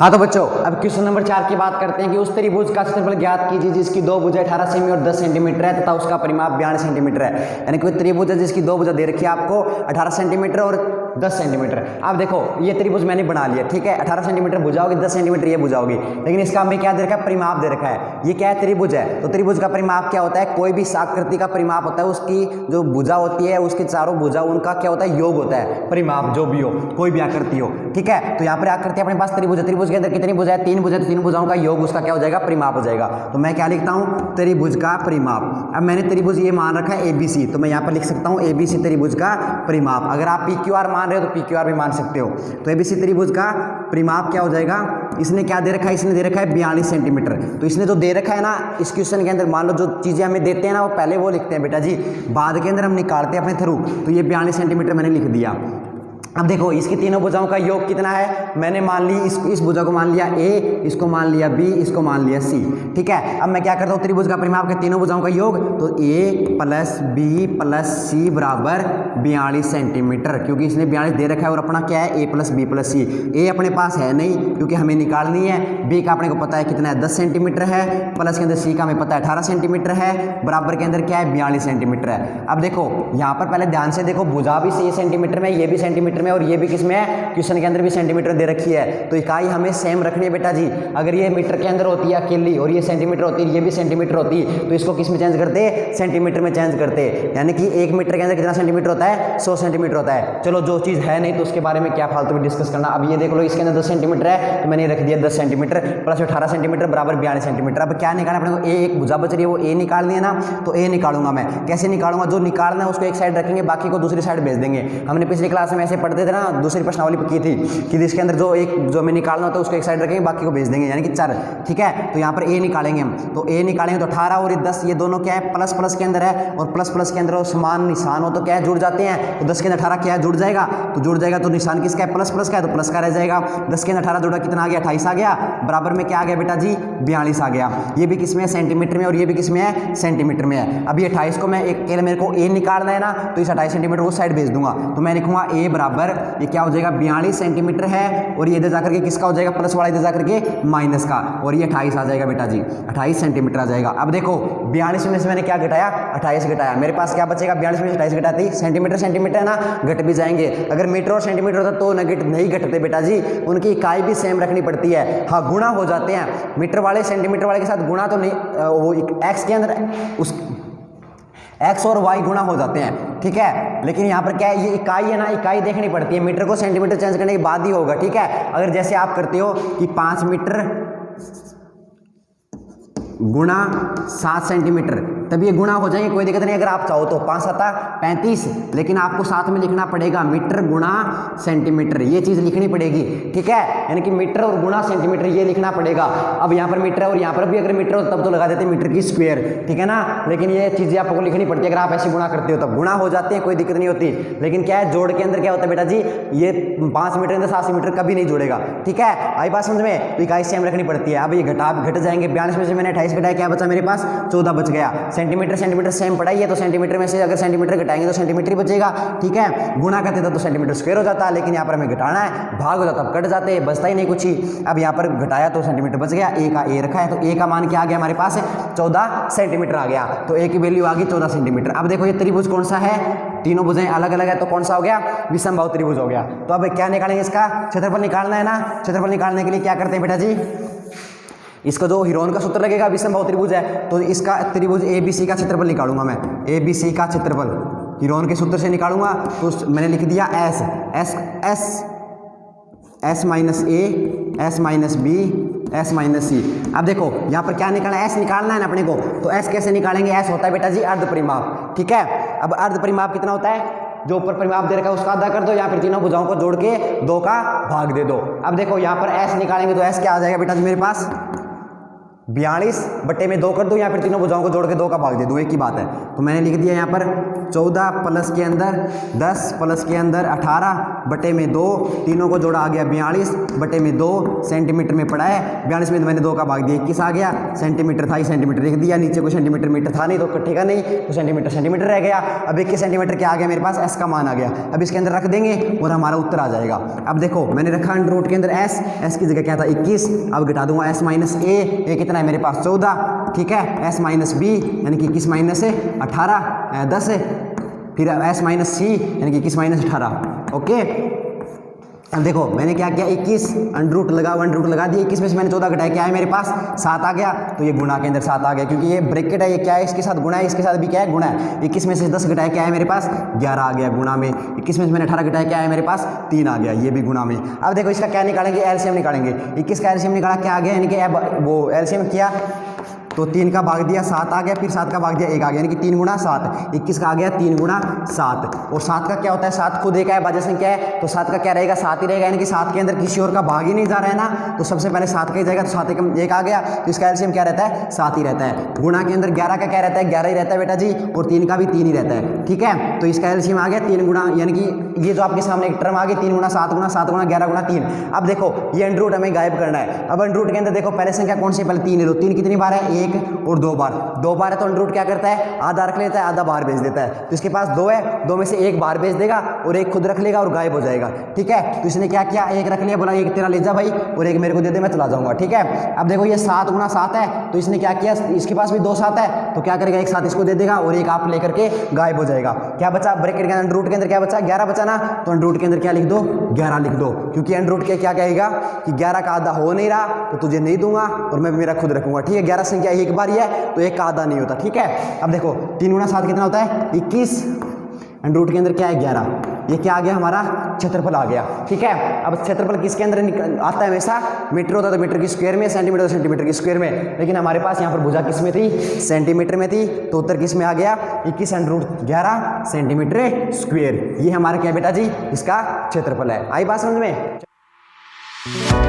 हाँ तो बच्चों अब क्वेश्चन नंबर 4 की बात करते हैं कि उस त्रिभुज का क्षेत्रफल ज्ञात कीजिए जिसकी दो भुजाएं 18 सेमी और 10 सेंटीमीटर है तथा उसका परिमाप 42 सेंटीमीटर है। यानी कि त्रिभुज है जिसकी दो भुजा दे रखी है आपको 18 सेंटीमीटर और 10 सेंटीमीटर। अब देखो ये त्रिभुज मैंने बना लिया, ठीक है, 18 सेंटीमीटर भुजा होगी, 10 सेंटीमीटर ये भुजा होगी, लेकिन इसका हमें क्या दे रखा है, परिमाप दे रखा है। ये क्या है, त्रिभुज है, तो त्रिभुज का परिमाप क्या होता है, कोई भी आकृति का परिमाप होता है, उसकी जो भुजा होती है उसकी चारों भुजा उनका क्या होता है, योग होता है, परिमाप जो भी हो, कोई भी आकृति हो, ठीक है। तो यहाँ पर आकृति अपने पास त्रिभुज है, त्रिभुज के अंदर कितनी भुजा है, 3 भुजा, तो 3 भुजाओं का योग उसका क्या हो जाएगा, परिमाप हो जाएगा। तो मैं क्या लिखता हूँ, त्रिभुज का परिमाप। अब मैंने त्रिभुज ये मान रखा है ABC, तो मैं यहाँ पर लिख सकता हूँ ABC त्रिभुज का परिमाप। अगर आप PQR मान रहे हो तो PQR भी मान सकते हो। तो ABC त्रिभुज का परिमाप क्या हो जाएगा, इसने क्या दे रखा है, इसने दे रखा है 42 सेंटीमीटर। तो इसने जो दे रखा है ना इस क्वेश्चन के अंदर, मान लो जो चीजें हमें देते हैं ना वो पहले वो लिखते हैं बेटा जी, बाद के अंदर हम निकालते हैं अपने थ्रू। तो ये 42 सेंटीमीटर मैंने लिख दिया। अब देखो इसकी तीनों भुजाओं का योग कितना है, मैंने मान ली इस भुजा को मान लिया A, इसको मान लिया B, इसको मान लिया C, ठीक है। अब मैं क्या करता हूँ, त्रिभुज का परिमाप के तीनों भुजाओं का योग, तो A plus B plus C बराबर 42 सेंटीमीटर, क्योंकि इसने 42 दे रखा है और अपना क्या है A plus B plus C। A अपने पास है नहीं क्योंकि हमें निकालनी है, B का अपने को पता है कितना है 10 सेंटीमीटर है, प्लस के अंदर C का हमें पता है 18 सेंटीमीटर है, बराबर के अंदर क्या है 42 सेंटीमीटर है। अब देखो यहाँ पर पहले ध्यान से देखो, भुजा भी C सेंटीमीटर में, ये भी सेंटीमीटर में और ये भी किसमें है, क्वेश्चन के अंदर भी सेंटीमीटर दे रखी है। तो इकाई हमें सेम रखनी है बेटा जी। अगर ये मीटर के अंदर होती है अकेली और ये सेंटीमीटर होती है, ये भी सेंटीमीटर होती है, तो इसको किस में चेंज करते, सेंटीमीटर में चेंज करते। यानी कि 1 मीटर के अंदर कितना सेंटीमीटर होता है, 100 सेंटीमीटर होता है। चलो जो चीज़ है नहीं तो उसके बारे में क्या फालतू में डिस्कस करना। अब ये देख लो इसके अंदर 10 सेंटीमीटर है तो मैंने रख दिया 10 सेंटीमीटर प्लस 18 सेंटीमीटर बराबर 42 सेंटीमीटर। अब क्या निकालना अपने को, एक भुजा बच रही है वो A निकालनी है ना, तो A निकालूंगा मैं। कैसे निकालूंगा, जो निकालना है उसको एक साइड रखेंगे, बाकी को दूसरी साइड भेज देंगे। हमने पिछली क्लास में ऐसे पढ़ते थे ना, दूसरी प्रश्नावली की थी कि इसके अंदर जो हमें निकालना होता है उसको एक साइड रखेंगे, बाकी को भेज देंगे, यानी कि 4, ठीक है। तो यहाँ पर A निकालेंगे हम, तो A निकालेंगे तो 18 और 10 ये दोनों क्या है, प्लस प्लस के अंदर है, और प्लस प्लस के अंदर समान निशान हो तो क्या है, जुड़ जाते हैं। तो 10 के अंदर 18 क्या है, जुड़ जाएगा, तो जुड़ जाएगा तो निशान किसका है, प्लस प्लस का है, तो प्लस का रह जाएगा। 10 के अंदर 18 जुड़ा कितना आ गया, 28 आ गया, बराबर में क्या आ गया बेटा जी, 42 आ गया। ये भी किसमें है, सेंटीमीटर में, और ये भी किसमें है, सेंटीमीटर में है। अब ये 28 को मैं एक मेरे को A निकालना है ना, तो इस 28 सेंटीमीटर को साइड भेज दूंगा, तो मैं लिखूंगा A बराबर ये क्या हो जाएगा 42 सेंटीमीटर है, और ये इधर जाकर के किसका हो जाएगा, प्लस वाला इधर जाकर के माइनस का, और ये 28 आ जाएगा बेटा जी, 28 सेंटीमीटर आ जाएगा। अब देखो 42 में से मैंने क्या घटाया, 28 घटाया, मेरे पास क्या बचेगा, 42 में से 28 घटाती, सेंटीमीटर सेंटीमीटर है ना, घट भी जाएंगे। अगर मीटर और सेंटीमीटर होता तो नहीं घटते बेटा जी, उनकी इकाई भी सेम रखनी पड़ती है। हाँ गुणा हो जाते हैं, मीटर वाले सेंटीमीटर वाले के साथ गुणा तो नहीं, वो एक्स के अंदर उस x और y गुणा हो जाते हैं, ठीक है। लेकिन यहाँ पर क्या है, ये इकाई है ना, इकाई देखनी पड़ती है, मीटर को सेंटीमीटर चेंज करने के बाद ही होगा, ठीक है। अगर जैसे आप करते हो कि 5 मीटर गुणा 7 सेंटीमीटर, तब ये गुणा हो जाएंगे, कोई दिक्कत नहीं। अगर आप चाहो तो 5 7 35, लेकिन आपको साथ में लिखना पड़ेगा मीटर गुणा सेंटीमीटर, ये चीज़ लिखनी पड़ेगी, ठीक है। यानी कि मीटर और गुणा सेंटीमीटर ये लिखना पड़ेगा। अब यहाँ पर मीटर है और यहाँ पर भी अगर मीटर हो तब तो लगा देते हैं मीटर की स्क्वायर, ठीक है ना, लेकिन ये चीज़ें आपको लिखनी पड़ती है। अगर आप ऐसे गुणा करते हो तब गुणा हो जाते हैं, कोई दिक्कत नहीं होती। लेकिन क्या है, जोड़ के अंदर क्या होता है बेटा जी, ये 5 मीटर अंदर 7 मीटर कभी नहीं जुड़ेगा, ठीक है। आई बात समझ में, तो इकाई सेम रखनी पड़ती है। अब ये घट जाएंगे, 42 में से मैंने 28 घटाया, क्या बचा मेरे पास, 14 बच गया। सेंटीमीटर सेंटीमीटर सेम पढ़ाई है, तो सेंटीमीटर में से अगर सेंटीमीटर घटाएंगे तो सेंटीमीटर ही बचेगा, ठीक है। गुणा करते तो सेंटीमीटर स्क्वायर हो जाता है, लेकिन यहाँ पर हमें घटाना है, भाग हो जाता, कट जाते, बचता ही नहीं कुछ ही। अब यहाँ पर घटाया तो सेंटीमीटर बच गया, A का A रखा है, तो A का मान क्या आ गया हमारे पास, 14 सेंटीमीटर आ गया, तो A की वैल्यू आ गई 14 सेंटीमीटर। अब देखो ये त्रिभुज कौन सा है, तीनों भुजाएं अलग अलग है, तो कौन सा हो गया, विषमबाहु त्रिभुज हो गया। तो अब क्या निकालेंगे, इसका क्षेत्रफल निकालना है ना। क्षेत्रफल निकालने के लिए क्या करते हैं बेटा जी, इसका जो हिरोन का सूत्र लगेगा, विषमबाहु त्रिभुज है, तो इसका त्रिभुज ABC का क्षेत्रफल निकालूंगा मैं, ABC का क्षेत्रफल हिरोन के सूत्र से निकालूंगा। तो मैंने लिख दिया S minus A, S minus B, S minus C। अब देखो यहाँ पर क्या निकालना है, S निकालना है ना अपने को, तो S कैसे निकालेंगे, S होता है बेटा जी अर्ध परिमाप, ठीक है। अब अर्ध परिमाप कितना होता है, जो ऊपर परिमाप दे रखा है उसका आधा कर दो, या फिर तीनों भुजाओं को जोड़ के 2 का भाग दे दो। अब देखो यहाँ पर S निकालेंगे तो S क्या आ जाएगा बेटा जी मेरे पास, 42 बटे में 2 कर दो, या फिर तीनों भुजाओं को जोड़ के 2 का भाग दे दो, एक ही बात है। तो मैंने लिख दिया यहाँ पर 14 प्लस के अंदर 10 प्लस के अंदर 18 बटे में 2, तीनों को जोड़ा आ गया 42 बटे में 2 सेंटीमीटर में पड़ा है। 42 में मैंने 2 का भाग दिया 21 आ गया, सेंटीमीटर था ही सेंटीमीटर लिख दिया, नीचे कोई सेंटीमीटर मीटर था नहीं तो कटेगा नहीं, तो सेंटीमीटर सेंटीमीटर रह गया। अब 21 सेंटीमीटर क्या आ गया मेरे पास, एस का मान आ गया। अब इसके अंदर रख देंगे और हमारा उत्तर आ जाएगा। अब देखो मैंने रखा अंडर रूट के अंदर एस की जगह क्या था 21, अब घटा दूंगा एस माइनस ए कितना है मेरे पास 14, ठीक है, एस माइनस बी यानी कि 21 माइनस 18 10, फिर एस माइनस सी यानी कि 21 माइनस 18। ओके, अब देखो मैंने क्या किया 21 अंडर रूट लगा दिया, 21 में से मैंने 14 घटाया, क्या है मेरे पास 7 आ गया, तो ये गुणा के अंदर 7 आ गया, क्योंकि ये ब्रैकेट है, ये क्या है इसके साथ गुणा है, इसके साथ भी क्या है गुणा है। 21 में से 10 घटाया, क्या है मेरे पास 11 आ गया गुणा में। 21 में से मैंने 18 घटाया, क्या है मेरे पास 3 आ गया, ये भी गुणा में। अब देखो इसका क्या निकालेंगे, एलसीएम निकालेंगे। 21 का एलसीएम निकाला, क्या आ गया, यानी कि अब वो एलसीएम किया तो 3 का भाग दिया 7 आ गया, फिर 7 का भाग दिया 1 आ गया, यानी कि 3 गुणा 7। 21 का आ गया 3 गुणा 7, और 7 का क्या होता है, 7 खुद एक है, भाज्य संख्या है, तो 7 का क्या रहेगा 7 ही रहेगा, यानी कि 7 के अंदर किसी और का भाग ही नहीं जा रहा है ना, तो सबसे पहले 7 का ही जाएगा, तो 7 1 आ गया, तो इसका एलसीएम क्या रहता है 7 ही रहता है। गुणा के अंदर 11 का क्या रहता है 11 ही रहता है बेटा जी, और 3 का भी 3 ही रहता है, ठीक है। तो इसका एलसीएम आ गया 3 गुणा, यानी कि ये जो आपके सामने एक टर्म आ गई 3 गुणा 7 गुणा 7 गुणा 11 गुणा 3। अब देखो ये अंडर रूट हमें गायब करना है। अब अंडर रूट के अंदर देखो पहले संख्या कौन सी, पहले 3 ले लो, 3 कितनी बार है 1 और 2 बार है, तो अंडर रूट क्या करता है आधा रख लेता है, आधा बाहर भेज देता है, तो इसके पास 2 है, 2 में से 1 बाहर भेज देगा और 1 खुद रख लेगा और गायब हो जाएगा, ठीक है। तो इसने क्या किया 1 रख लिया, बोला 1 तेरा ले जा भाई और 1 मेरे को दे दे, मैं चला जाऊंगा, ठीक है। अब देखो ये 7 गुणा 7 है, तो इसने क्या किया, इसके पास भी 2 7 है, तो क्या करेगा 1 7 इसको दे देगा और 1 आप लेकर के गायब हो जाएगा। क्या बचा ब्रैकेट के अंडर रूट के अंदर क्या बचा 11 बचा ना, तो अंडर रूट के अंदर क्या लिख दो 11 लिख दो, क्योंकि अंडर रूट के क्या कहेगा कि 11 का आधा हो नहीं रहा तो तुझे नहीं दूंगा और मैं मेरा खुद रखूंगा, ठीक है। 11 संख्या एक बार ही है तो 1 का आधा नहीं होता, ठीक है। अब देखो 3 गुणा 7 कितना होता है 21, अंडर रूट के अंदर क्या है 11, ये क्या आ गया हमारा क्षेत्रफल आ गया, ठीक है। अब क्षेत्रफल किसके अंदर आता है, हमेशा मीटर होता है तो मीटर की स्क्वायर में, सेंटीमीटर तो सेंटीमीटर की स्क्वायर में, लेकिन हमारे पास यहाँ पर भुजा किस में थी सेंटीमीटर में थी, तो उत्तर किस में आ गया 21 अंडर रूट 11 सेंटीमीटर स्क्वायर। ये हमारा क्या बेटा जी इसका क्षेत्रफल है। आई बात समझ में।